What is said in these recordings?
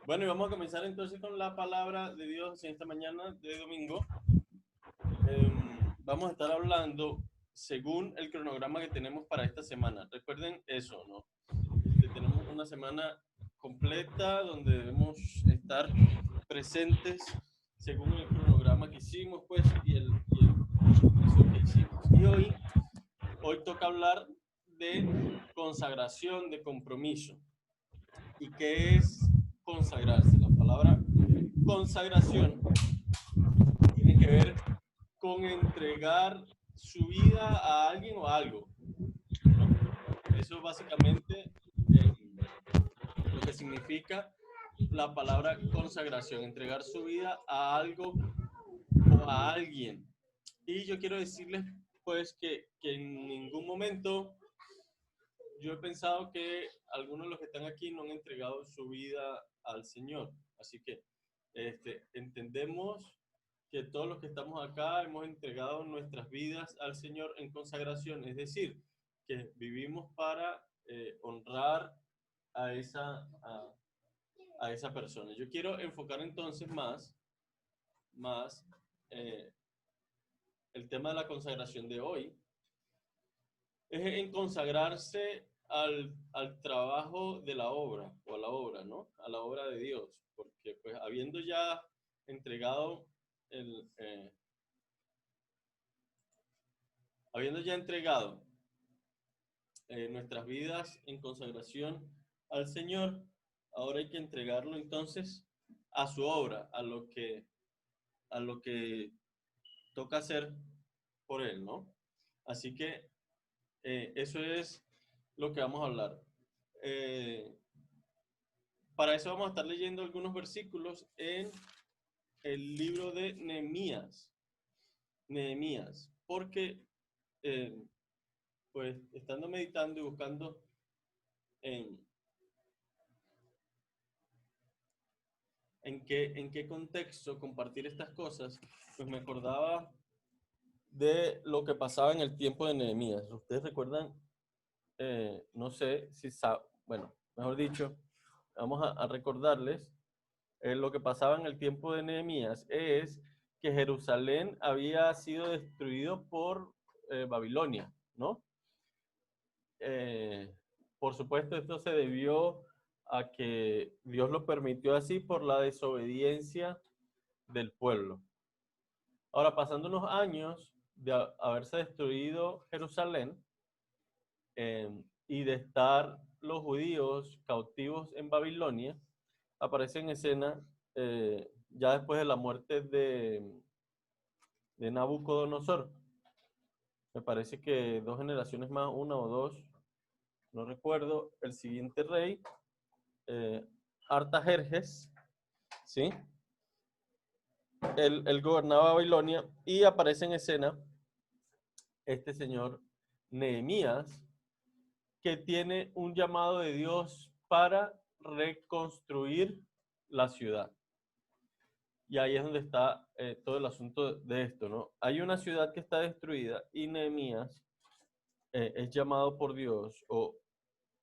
Bueno, y vamos a comenzar entonces con la palabra de Dios en esta mañana de domingo. Vamos a estar hablando según el cronograma que tenemos para esta semana. Recuerden eso, ¿no? Tenemos una semana completa donde debemos estar presentes según el cronograma que hicimos, pues, y el compromiso que hicimos. Y hoy toca hablar de consagración, de compromiso. ¿Y qué es consagrarse? La palabra consagración tiene que ver con entregar su vida a alguien o a algo, ¿no? Eso básicamente lo que significa la palabra consagración, entregar su vida a algo o a alguien. Y yo quiero decirles pues que en ningún momento yo he pensado que algunos de los que están aquí no han entregado su vida al Señor. Así que entendemos que todos los que estamos acá hemos entregado nuestras vidas al Señor en consagración, es decir, que vivimos para honrar a a esa persona. Yo quiero enfocar entonces más eh, el tema de la consagración de hoy, es en consagrarse al trabajo de la obra, o a la obra, ¿no? A la obra de Dios, porque pues habiendo ya entregado el, eh, habiendo ya entregado nuestras vidas en consagración al Señor, ahora hay que entregarlo entonces a su obra, a lo que toca hacer por Él, ¿no? Así que eso es lo que vamos a hablar. Eh, para eso vamos a estar leyendo algunos versículos en el libro de Nehemías. Nehemías, porque eh, pues estando meditando y buscando en, en qué contexto compartir estas cosas, pues me acordaba de lo que pasaba en el tiempo de Nehemías. Ustedes recuerdan, no sé si bueno, mejor dicho, vamos a recordarles lo que pasaba en el tiempo de Nehemías es que Jerusalén había sido destruido por Babilonia, ¿no? Eh, por supuesto, esto se debió a que Dios lo permitió así por la desobediencia del pueblo. Ahora, pasando unos años de haberse destruido Jerusalén eh, y de estar los judíos cautivos en Babilonia, aparece en escena ya después de la muerte de Nabucodonosor. Me parece que dos generaciones más, una o dos, no recuerdo, el siguiente rey, eh, Artajerjes, ¿sí? Él gobernaba Babilonia y aparece en escena este señor Nehemías, que tiene un llamado de Dios para reconstruir la ciudad. Y ahí es donde está todo el asunto de esto, ¿no? Hay una ciudad que está destruida y Nehemías es llamado por Dios,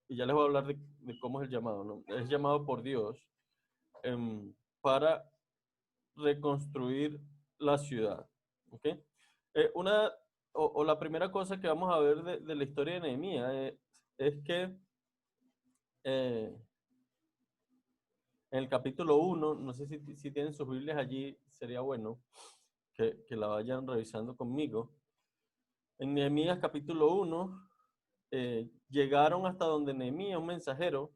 y ya les voy a hablar de cómo es el llamado, ¿no? Es llamado por Dios para reconstruir la ciudad, ¿ok? Una, o la primera cosa que vamos a ver de la historia de Nehemías es que eh, en el capítulo 1, no sé si tienen sus Biblias allí, sería bueno que la vayan revisando conmigo. En Nehemías capítulo 1, llegaron hasta donde Nehemías, un mensajero,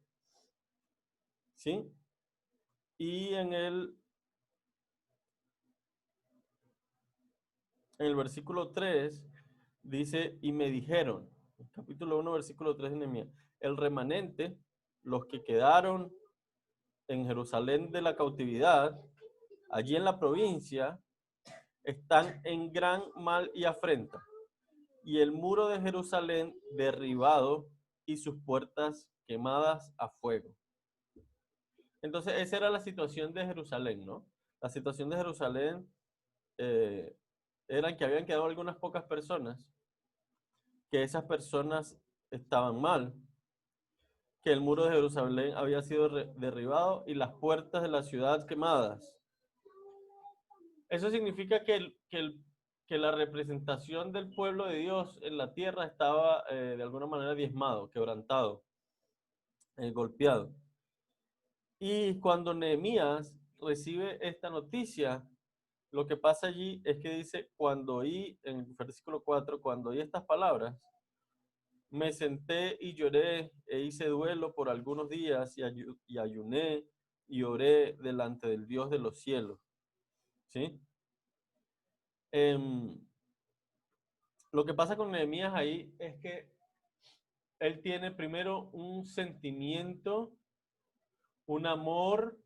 ¿sí? Y en el versículo 3 dice, y me dijeron, capítulo 1, versículo 3 de Nehemías, el remanente, los que quedaron en Jerusalén de la cautividad, allí en la provincia, están en gran mal y afrenta, y el muro de Jerusalén derribado y sus puertas quemadas a fuego. Entonces, esa era la situación de Jerusalén, ¿no? La situación de Jerusalén eh, era que habían quedado algunas pocas personas, que esas personas estaban mal, que el muro de Jerusalén había sido derribado y las puertas de la ciudad quemadas. Eso significa que la representación del pueblo de Dios en la tierra estaba de alguna manera diezmado, quebrantado, golpeado. Y cuando Nehemías recibe esta noticia, lo que pasa allí es que dice, cuando oí, en el versículo 4, cuando oí estas palabras, me senté y lloré e hice duelo por algunos días y ayuné y oré delante del Dios de los cielos. ¿Sí? Lo que pasa con Nehemías ahí es que él tiene primero un sentimiento, un amor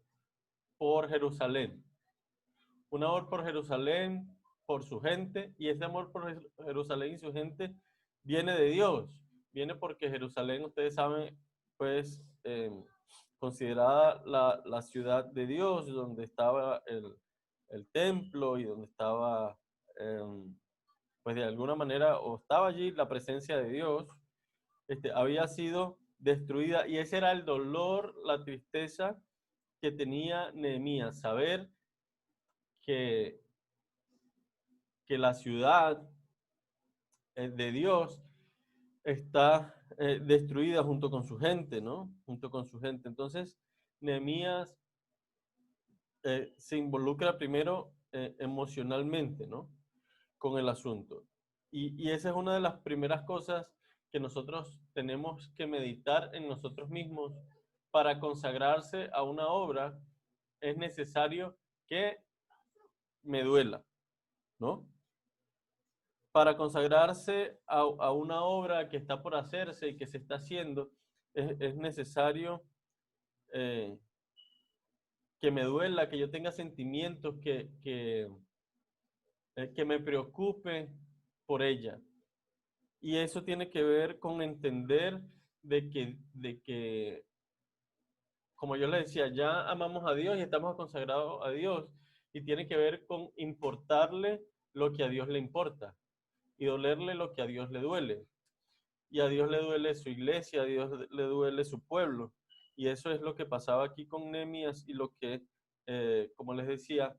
por Jerusalén. Un amor por Jerusalén, por su gente, y ese amor por Jerusalén y su gente viene de Dios. Viene porque Jerusalén, ustedes saben, pues considerada la ciudad de Dios, donde estaba el templo y donde estaba, pues de alguna manera, o estaba allí la presencia de Dios, había sido destruida y ese era el dolor, la tristeza que tenía Nehemías, saber que, que la ciudad de Dios está destruida junto con su gente, ¿no? Junto con su gente. Entonces, Nehemías se involucra primero emocionalmente, ¿no? Con el asunto. Y esa es una de las primeras cosas que nosotros tenemos que meditar en nosotros mismos para consagrarse a una obra. Es necesario que me duela, ¿no? Para consagrarse a una obra que está por hacerse y que se está haciendo, es necesario eh, que me duela, que yo tenga sentimientos, que me preocupe por ella. Y eso tiene que ver con entender de que, como yo le decía, ya amamos a Dios y estamos consagrados a Dios. Y tiene que ver con importarle lo que a Dios le importa y dolerle lo que a Dios le duele. Y a Dios le duele su iglesia, a Dios le duele su pueblo. Y eso es lo que pasaba aquí con Nehemías y lo que, como les decía,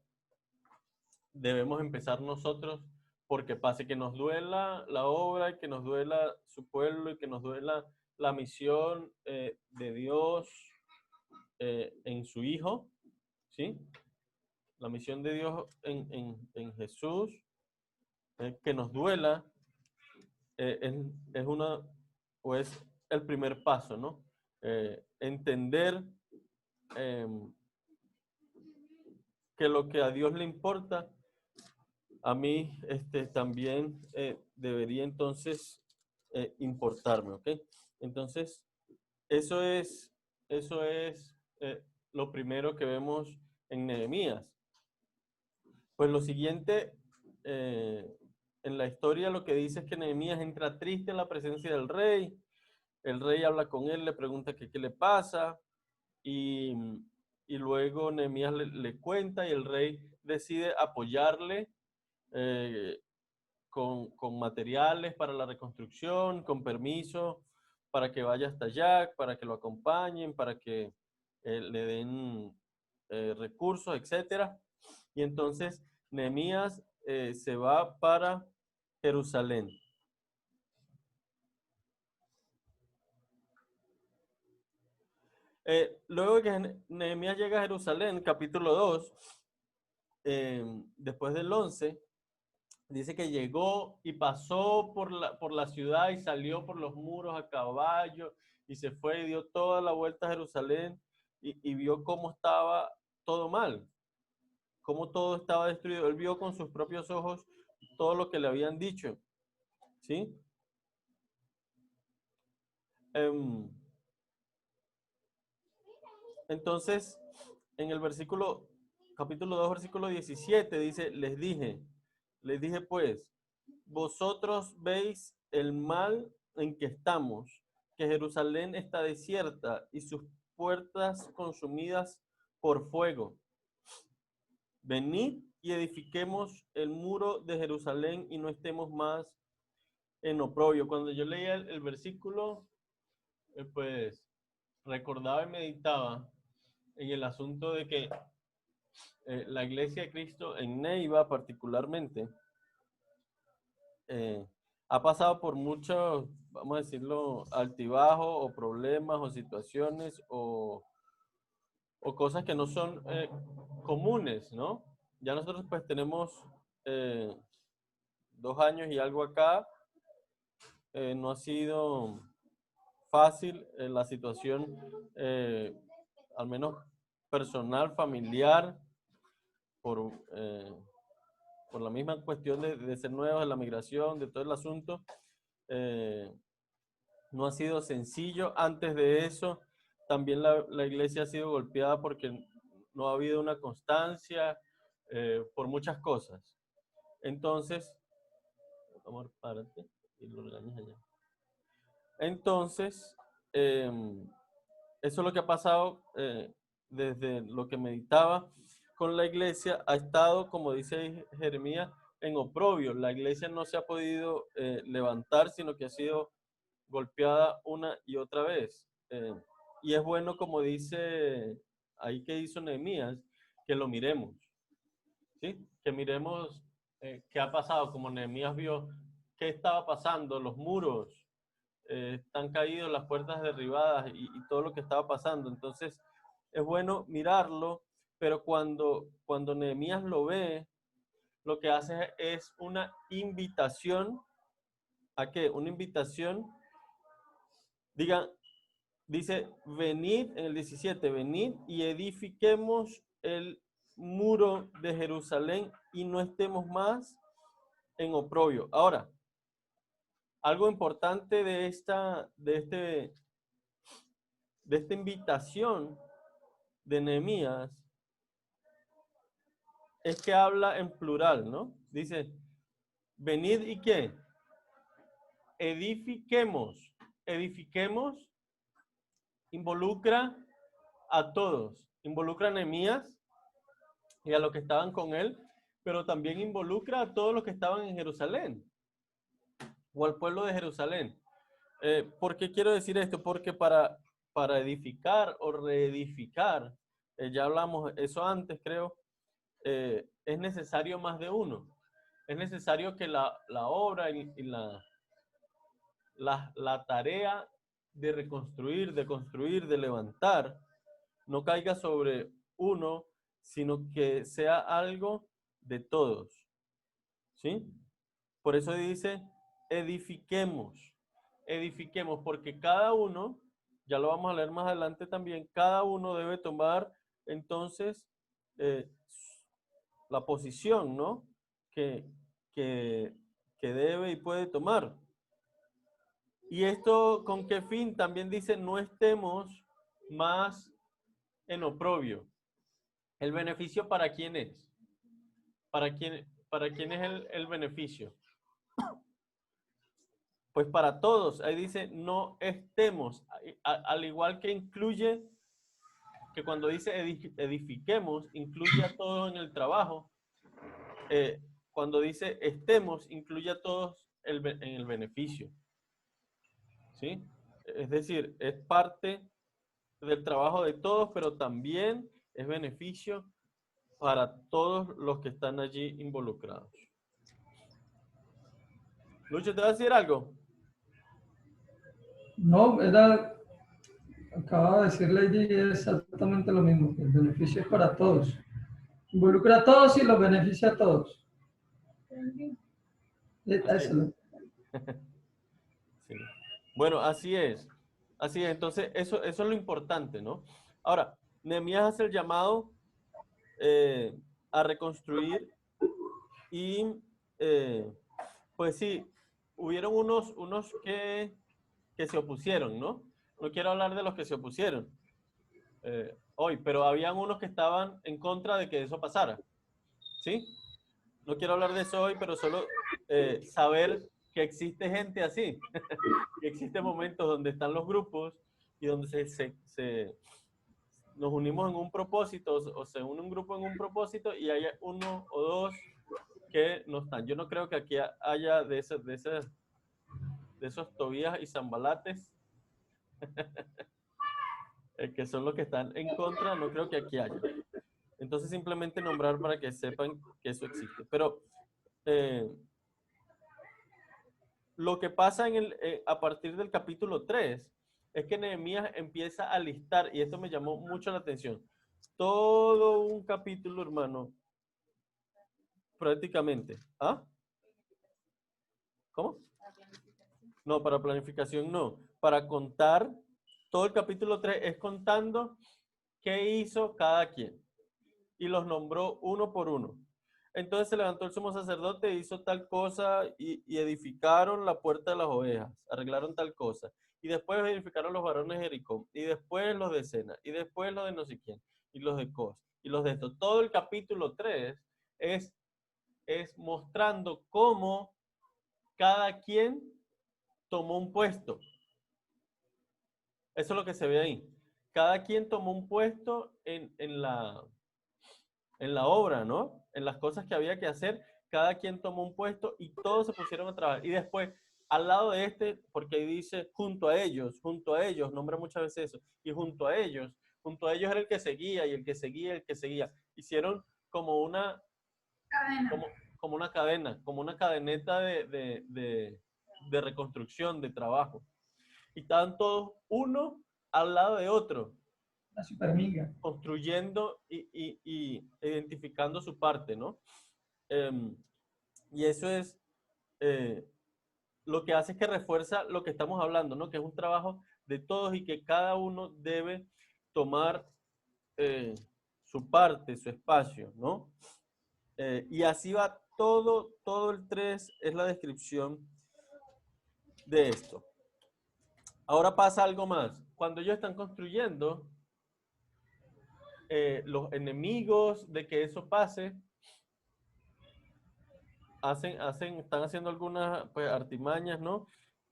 debemos empezar nosotros porque pase que nos duela la obra, que nos duela su pueblo y que nos duela la misión de Dios en su Hijo, ¿sí? La misión de Dios en Jesús, que nos duela, es una, o es el primer paso, ¿no? Entender eh, que lo que a Dios le importa, a mí también debería entonces importarme, ¿ok? Entonces, eso es, eso es lo primero que vemos en Nehemías. Pues lo siguiente, en la historia lo que dice es que Nehemías entra triste en la presencia del rey. El rey habla con él, le pregunta que qué le pasa y, y luego Nehemías le cuenta y el rey decide apoyarle eh, con materiales para la reconstrucción, con permiso para que vaya hasta allá, para que lo acompañen, para que le den recursos, etcétera. Y entonces Nehemías se va para Jerusalén. Luego de que Nehemías llega a Jerusalén, capítulo 2, después del 11, dice que llegó y pasó por la ciudad y salió por los muros a caballo y se fue y dio toda la vuelta a Jerusalén y vio cómo estaba todo mal, cómo todo estaba destruido. Él vio con sus propios ojos todo lo que le habían dicho, ¿sí? Entonces, en el capítulo 2, versículo 17, dice, les dije pues, vosotros veis el mal en que estamos, que Jerusalén está desierta y sus puertas consumidas por fuego. Venid y edifiquemos el muro de Jerusalén y no estemos más en oprobio. Cuando yo leía el versículo, pues recordaba y meditaba en el asunto de que la Iglesia de Cristo en Neiva particularmente ha pasado por muchos, vamos a decirlo, altibajos o problemas o situaciones o cosas que no son comunes, ¿no? Ya nosotros pues tenemos 2 años y algo acá. No ha sido fácil la situación, al menos personal, familiar, por, por la misma cuestión de ser nuevos, de la migración, de todo el asunto. No ha sido sencillo. Antes de eso, también la iglesia ha sido golpeada porque no ha habido una constancia, por muchas cosas. Entonces, amor, párate y lo regañas allá. Entonces, eso es lo que ha pasado desde lo que meditaba con la iglesia. Ha estado, como dice Jeremías, en oprobio. La iglesia no se ha podido levantar, sino que ha sido golpeada una y otra vez. Y es bueno, como dice ahí que hizo Nehemías, que lo miremos, ¿sí? Que miremos qué ha pasado, como Nehemías vio qué estaba pasando, los muros están caídos, las puertas derribadas y todo lo que estaba pasando. Entonces, es bueno mirarlo, pero cuando Nehemías lo ve, lo que hace es una invitación. ¿A qué? Una invitación, dice, venid, en el 17, venid y edifiquemos el muro de Jerusalén y no estemos más en oprobio. Ahora, algo importante de esta invitación de Nehemías es que habla en plural, ¿no? Dice, venid y qué, edifiquemos. Edifiquemos involucra a todos, involucra a Nehemías y a los que estaban con él, pero también involucra a todos los que estaban en Jerusalén o al pueblo de Jerusalén. ¿Por qué quiero decir esto? Porque para edificar o reedificar, ya hablamos eso antes, creo, es necesario más de uno. Es necesario que la obra y la tarea de reconstruir, de construir, de levantar, no caiga sobre uno, sino que sea algo de todos. ¿Sí? Por eso dice, edifiquemos, edifiquemos, porque cada uno, ya lo vamos a leer más adelante también, cada uno debe tomar entonces la posición, ¿no? Que, que debe y puede tomar. ¿Y esto con qué fin? También dice, no estemos más en oprobio. ¿El beneficio para quién es? ¿Para quién es el beneficio? Pues para todos. Ahí dice, no estemos. Al igual que incluye, que cuando dice edifiquemos, incluye a todos en el trabajo. Cuando dice estemos, incluye a todos en el beneficio. ¿Sí? Es decir, es parte del trabajo de todos, pero también es beneficio para todos los que están allí involucrados. Lucho, ¿te va a decir algo? No, acaba de decir Lady exactamente lo mismo, que el beneficio es para todos. Involucra a todos y los beneficia a todos. Eso. Sí. Bueno, así es. Así es. Entonces, eso es lo importante, ¿no? Ahora, Nehemías hace el llamado a reconstruir y, pues sí, hubieron unos que se opusieron, ¿no? No quiero hablar de los que se opusieron hoy, pero habían unos que estaban en contra de que eso pasara, ¿sí? No quiero hablar de eso hoy, pero solo saber que existe gente así, que existen momentos donde están los grupos y donde nos unimos en un propósito, o se une un grupo en un propósito y hay uno o dos que no están. Yo no creo que aquí haya de esos Tobías y Zambalates que son los que están en contra, no creo que aquí haya. Entonces simplemente nombrar para que sepan que eso existe. Pero lo que pasa a partir del capítulo 3 es que Nehemías empieza a listar, y esto me llamó mucho la atención, todo un capítulo, hermano, prácticamente. ¿Ah? ¿Cómo? No, para planificación no. Para contar, todo el capítulo 3 es contando qué hizo cada quien. Y los nombró uno por uno. Entonces se levantó el sumo sacerdote, hizo tal cosa y edificaron la puerta de las ovejas, arreglaron tal cosa. Y después edificaron los varones de Jericó, y después los de Sena, y después los de no sé quién, y los de Cos, y los de esto. Todo el capítulo 3 es mostrando cómo cada quien tomó un puesto. Eso es lo que se ve ahí. Cada quien tomó un puesto en la obra, ¿no? En las cosas que había que hacer, cada quien tomó un puesto y todos se pusieron a trabajar. Y después, al lado de este, porque ahí dice junto a ellos, nombra muchas veces eso, y junto a ellos era el que seguía y el que seguía, el que seguía. Hicieron como una cadena, como una cadena, como una cadeneta de reconstrucción, de trabajo. Y estaban todos uno al lado de otro. La supermiga. Construyendo y identificando su parte, ¿no? Y eso es lo que hace es que refuerza lo que estamos hablando, ¿no? Que es un trabajo de todos y que cada uno debe tomar su parte, su espacio, ¿no? Y así va todo el 3 es la descripción de esto. Ahora pasa algo más. Cuando ellos están construyendo, los enemigos de que eso pase están haciendo algunas pues, artimañas, ¿no?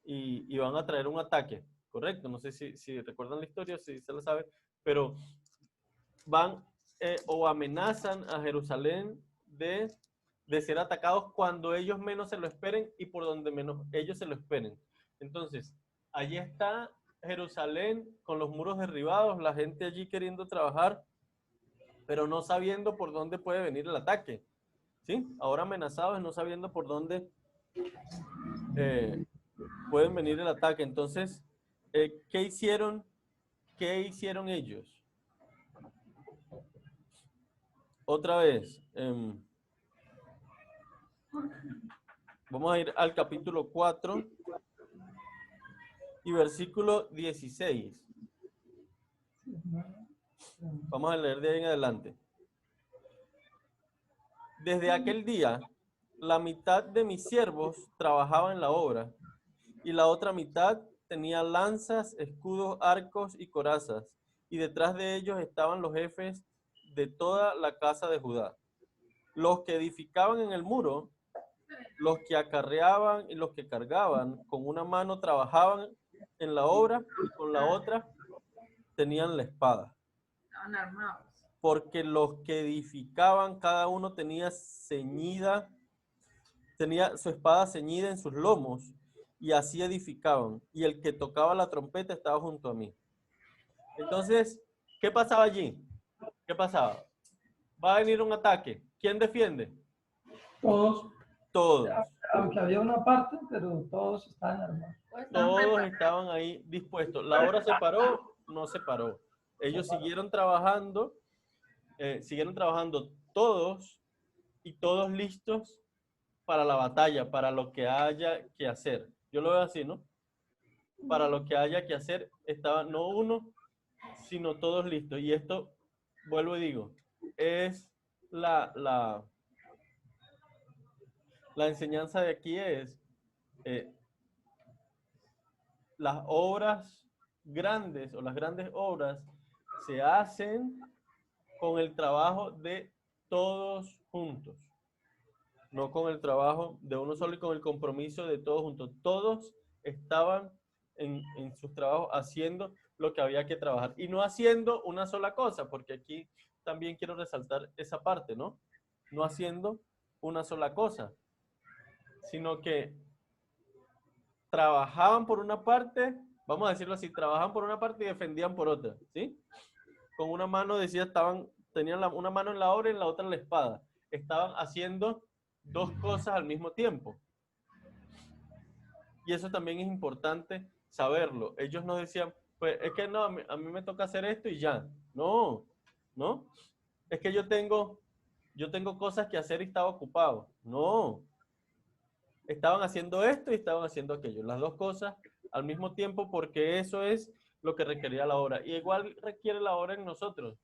Y van a traer un ataque, correcto. No sé si recuerdan la historia, si se la sabe, pero van o amenazan a Jerusalén de ser atacados cuando ellos menos se lo esperen y por donde menos ellos se lo esperen. Entonces, allí está Jerusalén con los muros derribados, la gente allí queriendo trabajar, pero no sabiendo por dónde puede venir el ataque. ¿Sí? Ahora amenazados, no sabiendo por dónde pueden venir el ataque. Entonces, ¿qué hicieron? ¿Qué hicieron ellos? Otra vez, vamos a ir al capítulo 4 y versículo 16. Vamos a leer de ahí en adelante. Desde aquel día, la mitad de mis siervos trabajaba en la obra y la otra mitad tenía lanzas, escudos, arcos y corazas, y detrás de ellos estaban los jefes de toda la casa de Judá. Los que edificaban en el muro, los que acarreaban y los que cargaban, con una mano trabajaban en la obra y con la otra tenían la espada. Estaban armados. Porque los que edificaban, cada uno tenía su espada ceñida en sus lomos, y así edificaban. Y el que tocaba la trompeta estaba junto a mí. Entonces, ¿qué pasaba allí? ¿Qué pasaba? Va a venir un ataque. ¿Quién defiende? Todos. Todos. Aunque había una parte, pero todos estaban armados. Todos estaban ahí dispuestos. La obra se paró, no se paró. Ellos siguieron trabajando todos y todos listos para la batalla, para lo que haya que hacer. Yo lo veo así, ¿no? Para lo que haya que hacer, estaba no uno, sino todos listos. Y esto, vuelvo y digo, es la enseñanza de aquí es las obras grandes o las grandes obras se hacen con el trabajo de todos juntos, no con el trabajo de uno solo y con el compromiso de todos juntos. Todos estaban en sus trabajos haciendo lo que había que trabajar y no haciendo una sola cosa, porque aquí también quiero resaltar esa parte, ¿no? No haciendo una sola cosa, sino que trabajaban por una parte vamos a decirlo así, trabajaban por una parte y defendían por otra, ¿sí? Con una mano decía, tenían una mano en la obra y en la otra en la espada. Estaban haciendo dos cosas al mismo tiempo. Y eso también es importante saberlo. Ellos no decían, pues es que no, a mí me toca hacer esto y ya. No, no. Es que yo tengo cosas que hacer y estaba ocupado. No. Estaban haciendo esto y estaban haciendo aquello. Las dos cosas al mismo tiempo porque eso es lo que requería la obra. Y igual requiere la obra en nosotros,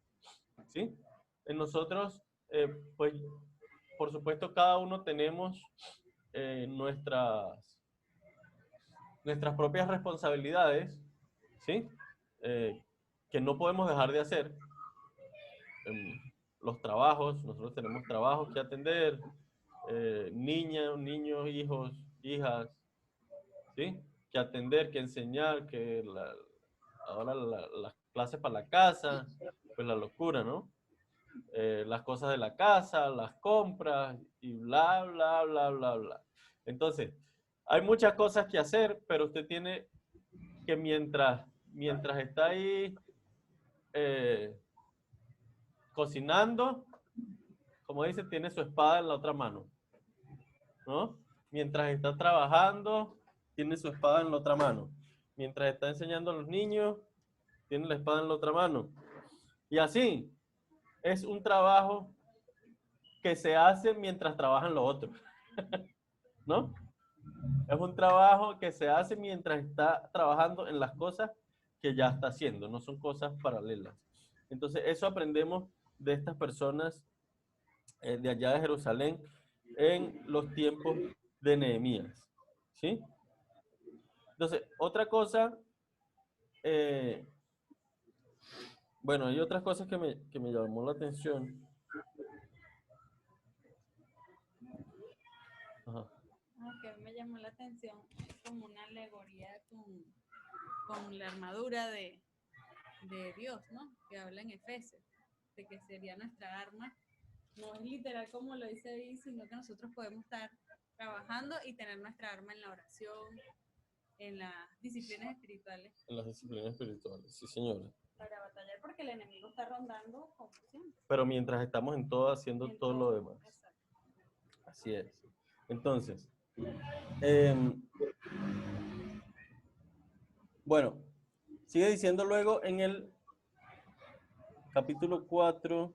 ¿sí? En nosotros, pues, por supuesto, cada uno tenemos nuestras propias responsabilidades, ¿sí? Que no podemos dejar de hacer. Los trabajos, nosotros tenemos trabajos que atender, niños, hijos, hijas, ¿sí? Que atender, que enseñar, ahora las clases para la casa, pues la locura, ¿no? Las cosas de la casa, las compras y bla, bla, bla, bla, bla. Entonces, hay muchas cosas que hacer, pero usted tiene que mientras está ahí cocinando, como dice, tiene su espada en la otra mano, ¿no? Mientras está trabajando, tiene su espada en la otra mano. Mientras está enseñando a los niños, tiene la espada en la otra mano. Y así, es un trabajo que se hace mientras trabajan los otros, ¿no? Es un trabajo que se hace mientras está trabajando en las cosas que ya está haciendo, no son cosas paralelas. Entonces, eso aprendemos de estas personas de allá de Jerusalén en los tiempos de Nehemías, ¿sí? Entonces, otra cosa, bueno, hay otras cosas que me llamó la atención. Ajá. Que a mí me llamó la atención, es como una alegoría con la armadura de Dios, ¿no? Que habla en Efesios, de que sería nuestra arma. No es literal como lo dice ahí, sino que nosotros podemos estar trabajando y tener nuestra arma en la oración, en las disciplinas espirituales. En las disciplinas espirituales, sí, señora. Para batallar porque el enemigo está rondando como siempre. Pero mientras estamos en todo, haciendo En todo lo demás. Exacto. Así es. Entonces, bueno, sigue diciendo luego en el capítulo 4,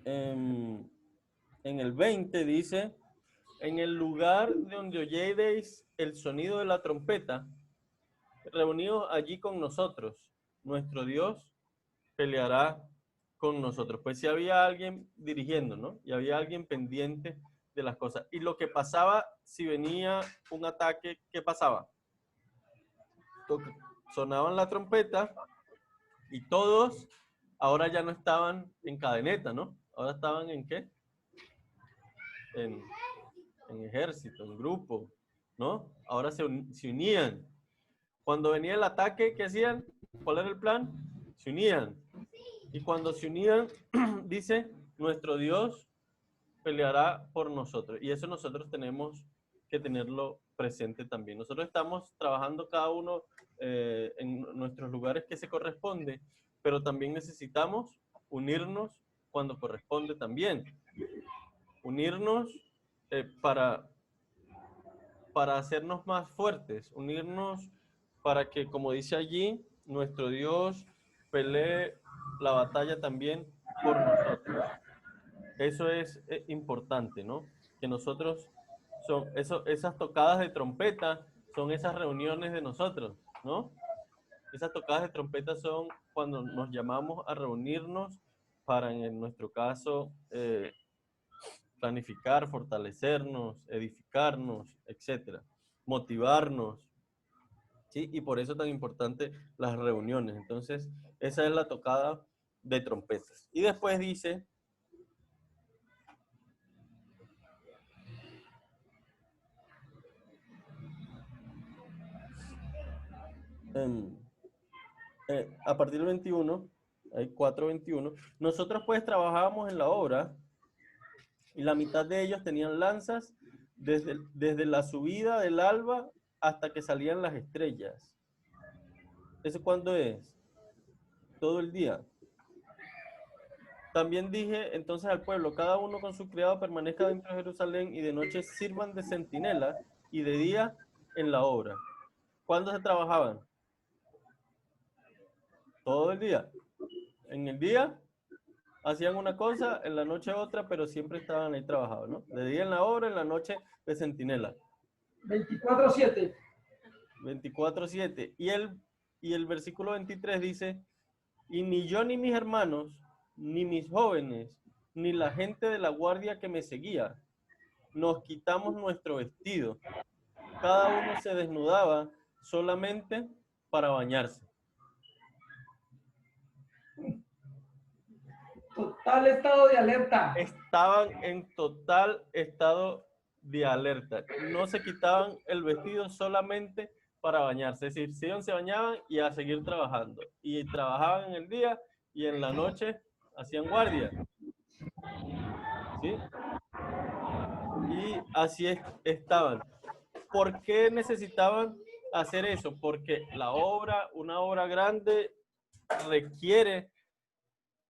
en el 20 dice, en el lugar donde oyereis el sonido de la trompeta, reunidos allí con nosotros, nuestro Dios peleará con nosotros. Pues si había alguien dirigiendo, ¿no? Y había alguien pendiente de las cosas. Y lo que pasaba, si venía un ataque, ¿qué pasaba? Sonaban la trompeta y todos ahora ya no estaban en cadeneta, ¿no? Ahora estaban en ¿qué? En ejército, en grupo, ¿no? Ahora se unían. Cuando venía el ataque, ¿qué hacían? ¿Cuál era el plan? Se unían. Y cuando se unían, dice, nuestro Dios peleará por nosotros. Y eso nosotros tenemos que tenerlo presente también. Nosotros estamos trabajando cada uno en nuestros lugares que se corresponde, pero también necesitamos unirnos cuando corresponde también. Unirnos para hacernos más fuertes, unirnos para que, como dice allí, nuestro Dios pelee la batalla también por nosotros. Eso es importante, ¿no? Que nosotros, esas tocadas de trompeta son esas reuniones de nosotros, ¿no? Esas tocadas de trompeta son cuando nos llamamos a reunirnos para, en nuestro caso, planificar, fortalecernos, edificarnos, etcétera, motivarnos, ¿sí? Y por eso es tan importante las reuniones. Entonces, esa es la tocada de trompetas. Y después dice, a partir del 21, hay 4:21, nosotros pues trabajábamos en la obra y la mitad de ellos tenían lanzas desde la subida del alba hasta que salían las estrellas. ¿Eso cuándo es? Todo el día. También dije entonces al pueblo, cada uno con su criado permanezca dentro de Jerusalén y de noche sirvan de centinela y de día en la obra. ¿Cuándo se trabajaban? Todo el día. En el día hacían una cosa, en la noche otra, pero siempre estaban ahí trabajando, ¿no? De día en la obra, en la noche de centinela. 24/7. 24/7. Y el versículo 23 dice, y ni yo ni mis hermanos, ni mis jóvenes, ni la gente de la guardia que me seguía, nos quitamos nuestro vestido. Cada uno se desnudaba solamente para bañarse. Total estado de alerta. Estaban en total estado de alerta. No se quitaban el vestido solamente para bañarse. Es decir, se bañaban y a seguir trabajando. Y trabajaban en el día y en la noche hacían guardia. ¿Sí? Y así estaban. ¿Por qué necesitaban hacer eso? Porque la obra, una obra grande, requiere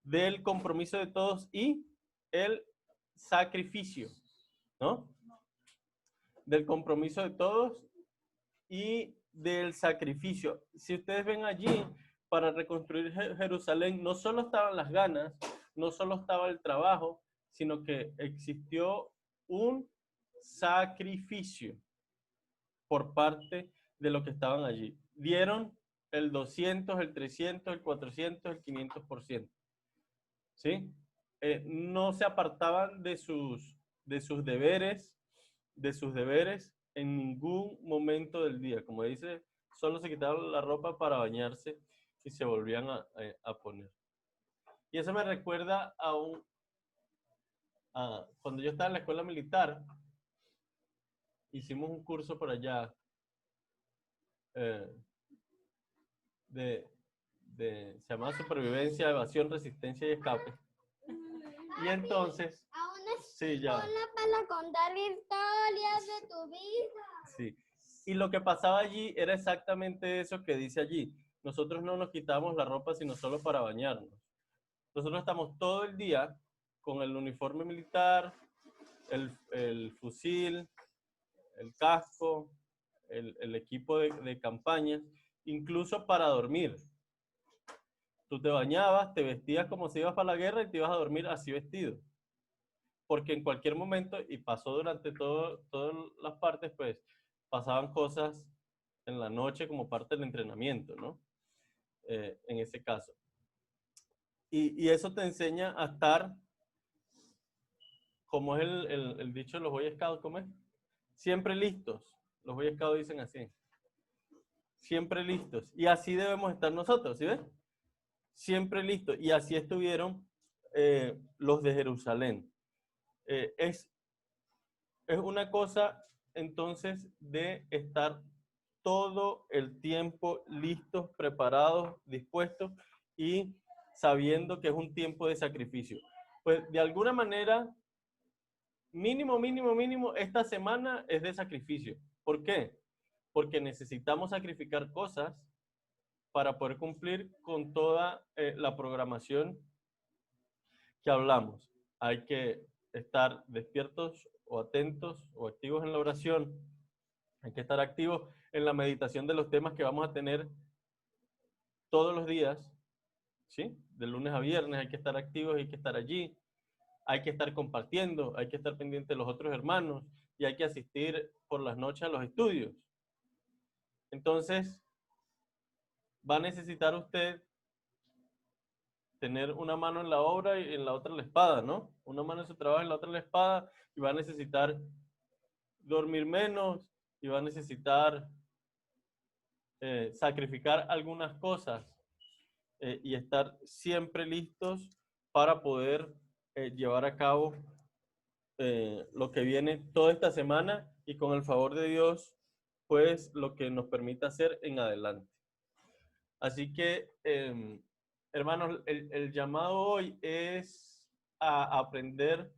del compromiso de todos y el sacrificio, ¿no? Del compromiso de todos y del sacrificio. Si ustedes ven allí, para reconstruir Jerusalén, no solo estaban las ganas, no solo estaba el trabajo, sino que existió un sacrificio por parte de los que estaban allí. Dieron el 200, el 300, el 400, el 500%. ¿Sí? No se apartaban de sus deberes, en ningún momento del día. Como dice, solo se quitaban la ropa para bañarse y se volvían a poner. Y eso me recuerda a cuando yo estaba en la escuela militar, hicimos un curso por allá se llamaba Supervivencia, Evasión, Resistencia y Escape. Y entonces, sí, ya. Para contar historias de tu vida. Sí. Y lo que pasaba allí era exactamente eso que dice allí. Nosotros no nos quitábamos la ropa sino solo para bañarnos. Nosotros estamos todo el día con el uniforme militar, el fusil, el casco, el equipo de campaña, incluso para dormir. Tú te bañabas, te vestías como si ibas para la guerra y te ibas a dormir así vestido. Porque en cualquier momento, y pasó durante todas las partes, pues pasaban cosas en la noche como parte del entrenamiento, ¿no? En ese caso. Y eso te enseña a estar, como es el dicho de los Boy Scouts, ¿cómo es? Siempre listos. Los Boy Scouts dicen así. Siempre listos. Y así debemos estar nosotros, ¿sí ves? Siempre listos. Y así estuvieron los de Jerusalén. Es una cosa entonces de estar todo el tiempo listos, preparados, dispuestos y sabiendo que es un tiempo de sacrificio. Pues de alguna manera, mínimo, esta semana es de sacrificio. ¿Por qué? Porque necesitamos sacrificar cosas para poder cumplir con toda la programación que hablamos. Hay que estar despiertos o atentos o activos en la oración. Hay que estar activos en la meditación de los temas que vamos a tener todos los días, ¿sí? De lunes a viernes hay que estar activos, hay que estar allí, hay que estar compartiendo, hay que estar pendiente de los otros hermanos y hay que asistir por las noches a los estudios. Entonces, va a necesitar usted tener una mano en la obra y en la otra la espada, ¿no? Una mano en su trabajo y en la otra la espada, y va a necesitar dormir menos, y va a necesitar sacrificar algunas cosas y estar siempre listos para poder llevar a cabo lo que viene toda esta semana y con el favor de Dios, pues lo que nos permita hacer en adelante. Así que, hermanos, el llamado hoy es a aprender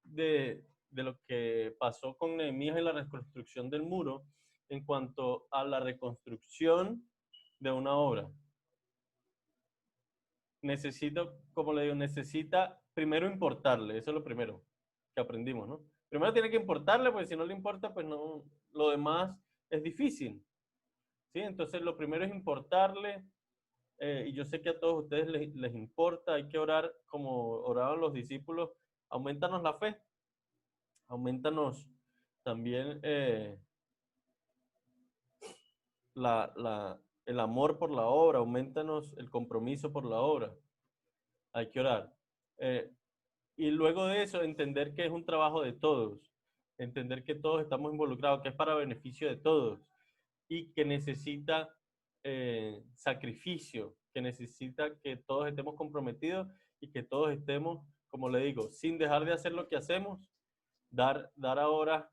de de lo que pasó con Nehemías en la reconstrucción del muro en cuanto a la reconstrucción de una obra. Necesita, como le digo, necesita primero importarle, eso es lo primero que aprendimos, ¿no? Primero tiene que importarle, porque si no le importa, pues no, lo demás es difícil, ¿sí? Entonces lo primero es importarle, y yo sé que a todos ustedes les importa, hay que orar como oraban los discípulos, aumentanos la fe, aumentanos también el amor por la obra, aumentanos el compromiso por la obra. Hay que orar. Y luego de eso, entender que es un trabajo de todos, entender que todos estamos involucrados, que es para beneficio de todos y que necesita sacrificio, que necesita que todos estemos comprometidos y que todos estemos, como le digo, sin dejar de hacer lo que hacemos, dar ahora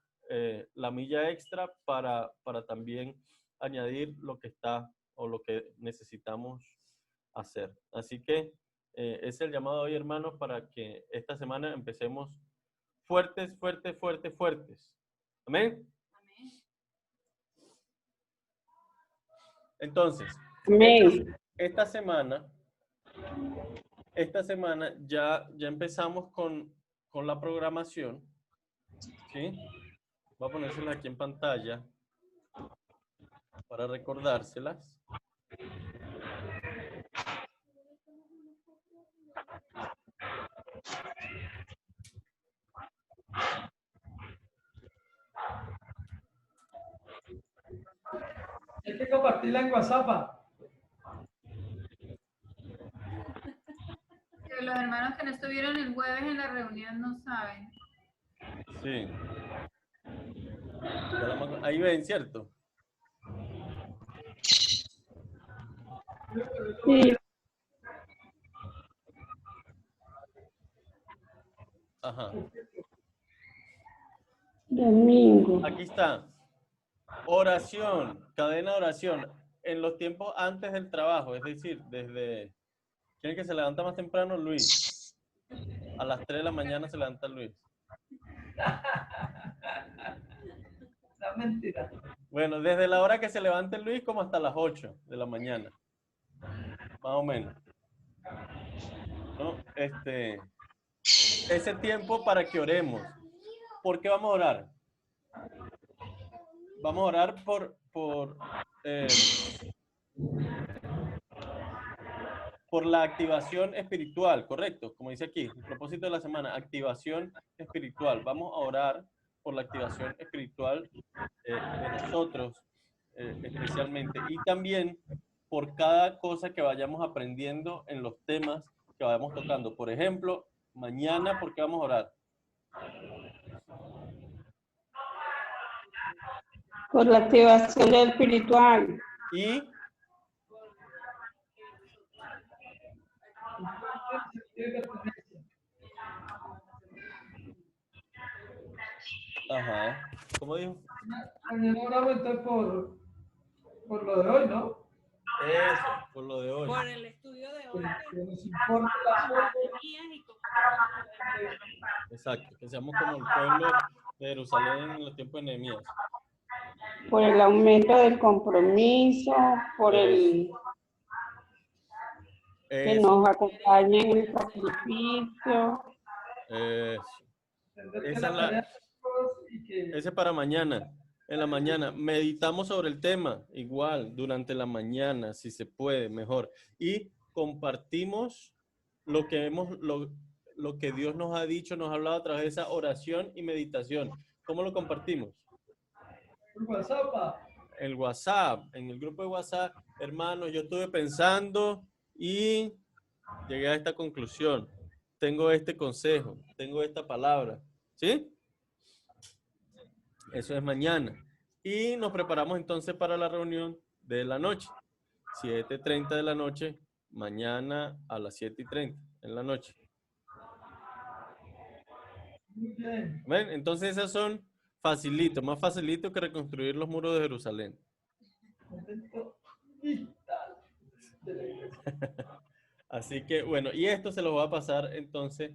la milla extra para también añadir lo que está o lo que necesitamos hacer. Así que es el llamado hoy, hermanos, para que esta semana empecemos fuertes, fuertes, fuertes, fuertes. Amén. Amén. Entonces, Amén. esta semana ya empezamos con la programación, ¿sí? Voy a ponérsela aquí en pantalla para recordárselas. Hay que compartirla en WhatsApp. Pero los hermanos que no estuvieron el jueves en la reunión no saben. Sí. Ahí ven, ¿cierto? Sí. Ajá. Domingo. Aquí está. Oración, cadena de oración. En los tiempos antes del trabajo, es decir, desde... ¿Quién es que se levanta más temprano? Luis. A las 3 de la mañana se levanta Luis. La mentira. Bueno, desde la hora que se levante Luis como hasta las 8 de la mañana. Más o menos. ¿No? Ese tiempo para que oremos. ¿Por qué vamos a orar? Vamos a orar por la activación espiritual, correcto, como dice aquí, el propósito de la semana, activación espiritual. Vamos a orar por la activación espiritual de nosotros, especialmente, y también por cada cosa que vayamos aprendiendo en los temas que vayamos tocando. Por ejemplo, mañana, ¿por qué vamos a orar? Por la activación del espiritual. Y ajá, ¿cómo dijo? Mañana oramos entonces por lo de hoy, ¿no? Eso, por lo de hoy. Por el estudio de hoy. Que nos importa la suerte. Y como- Exacto, que seamos como el pueblo de Jerusalén en los tiempos de Nehemías. Por el aumento del compromiso, por el que Eso, nos acompañe en el sacrificio. eso. Entender que Esa la es la- tarea de todos y que Ese para mañana. En la mañana meditamos sobre el tema, igual, durante la mañana, si se puede, mejor. Y compartimos lo que lo que Dios nos ha dicho, nos ha hablado a través de esa oración y meditación. ¿Cómo lo compartimos? por WhatsApp. El WhatsApp, en el grupo de WhatsApp, hermanos, yo estuve pensando y llegué a esta conclusión. Tengo este consejo, tengo esta palabra. ¿Sí? Eso es mañana. Y nos preparamos entonces para la reunión de la noche. 7:30 de la noche, mañana a las 7:30 en la noche. Muy bien. ¿Ven? Entonces esas son facilitos, más facilito que reconstruir los muros de Jerusalén. Momento vital de la iglesia. Así que bueno, y esto se lo voy a pasar entonces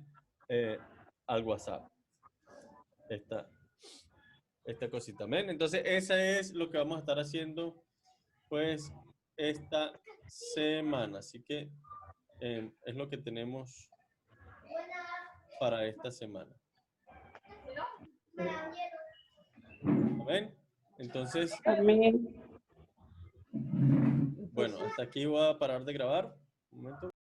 al WhatsApp. esta cosita. ¿Ven? Entonces, esa es lo que vamos a estar haciendo, pues, esta semana. Así que es lo que tenemos para esta semana. ¿Ven? Entonces, Amén. bueno, hasta aquí voy a parar de grabar. Un momento.